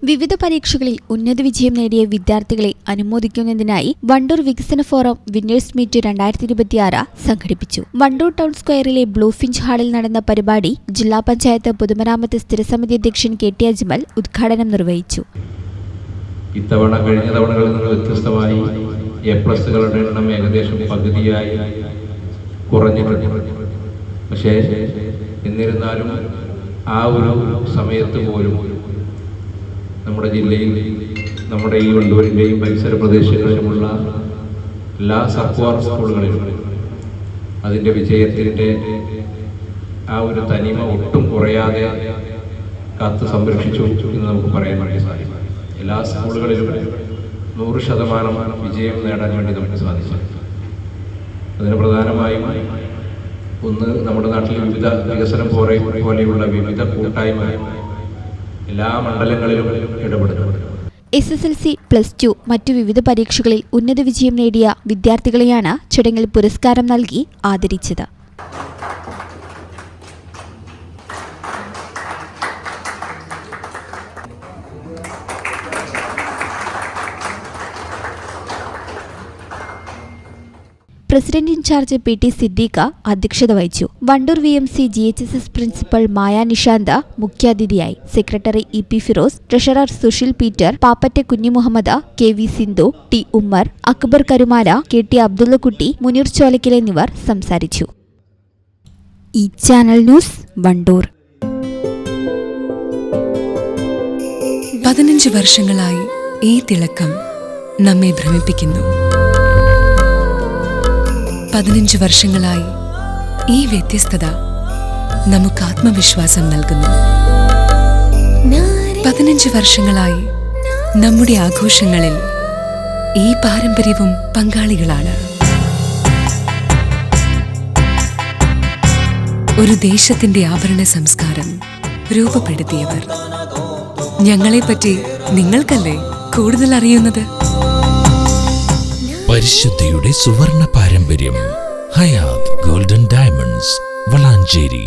വിവിധ പരീക്ഷകളിൽ ഉന്നത വിജയം നേടിയ വിദ്യാർത്ഥികളെ അനുമോദിക്കുന്നതിനായി വണ്ടൂർ വികസന ഫോറം വിന്നേഴ്സ് മീറ്റ് 2026 സംഘടിപ്പിച്ചു. വണ്ടൂർ ടൗൺ സ്ക്വയറിലെ ബ്ലൂഫിഞ്ച് ഹാളിൽ നടന്ന പരിപാടി ജില്ലാ പഞ്ചായത്ത് പൊതുമരാമത്ത് സ്ഥിരസമിതി അധ്യക്ഷൻ KT അജ്മൽ ഉദ്ഘാടനം നിർവഹിച്ചു. ഇത്തവണ കഴിഞ്ഞ തവണകളിൽ നിന്ന് വ്യത്യസ്തമായി എ+കളുടെ എണ്ണം ഏകദേശം പകുതിയായി കുറഞ്ഞിട്ടുണ്ട്. പക്ഷേ എന്നിരുന്നാലും ആ ഒരു സമയത്ത് പോലും നമ്മുടെ ജില്ലയിൽ, നമ്മുടെ ഈ വണ്ടൂരിൻ്റെയും പരിസര പ്രദേശങ്ങളിലുമുള്ള എല്ലാ സർക്കാർ സ്കൂളുകളിലും അതിൻ്റെ വിജയത്തിൻ്റെ ആ ഒരു തനിമ ഒട്ടും കുറയാതെ കാത്തു സംരക്ഷിച്ചു എന്ന് നമുക്ക് പറയാൻ വേണ്ടി സാധിക്കും. എല്ലാ സ്കൂളുകളിലും 100% വിജയം നേടാൻ വേണ്ടി നമുക്ക് സാധിച്ചു. അതിന് പ്രധാനമായും ഒന്ന്, നമ്മുടെ നാട്ടിൽ വിവിധ വികസനം പോലെയുള്ള വിവിധ കൂട്ടായ്മ എല്ലാ മണ്ഡലങ്ങളിലും ഇടപെടുന്നു. SSLC, +2 മറ്റു വിവിധ പരീക്ഷകളിൽ ഉന്നത വിജയം നേടിയ വിദ്യാർത്ഥികളെയാണ് ചടങ്ങിൽ പുരസ്കാരം നൽകി ആദരിച്ചത്. പ്രസിഡന്റ് ഇൻചാർജ് PT സിദ്ദീഖ അധ്യക്ഷത വഹിച്ചു. Wandoor VMC GHSS principal Maya Nishantha മുഖ്യാതിഥിയായി. Secretary EP Firoz, treasurer Sushil Peter, Pappatta Kunhimuhammad, KV Sindhu, T Ummer, Akbar Karumala, KT Abdullakutty, Muneer Cholakkal എന്നിവർ സംസാരിച്ചു. ഈ ചാനൽ ന്യൂസ് വണ്ടൂർ. 15 വർഷങ്ങളായി ഈ തിളക്കം നമ്മെ ഭ്രമിപ്പിക്കുന്നു. 15 വർഷങ്ങളായി ഈ വ്യത്യസ്തത നമുക്ക് ആത്മവിശ്വാസം നൽകുന്നു. 15 വർഷങ്ങളായി നമ്മുടെ ആഘോഷങ്ങളിൽ ഈ പാരമ്പര്യവും പങ്കാളികളാണ്. ഒരു ദേശത്തിന്റെ ആഭരണ സംസ്കാരം രൂപപ്പെടുത്തിയവർ. ഞങ്ങളെപ്പറ്റി നിങ്ങൾക്കല്ലേ കൂടുതൽ അറിയുന്നത്? പരിശുദ്ധിയുടെ സുവർണ പാരമ്പര്യം. Hayath Golden Diamonds, Valanchery.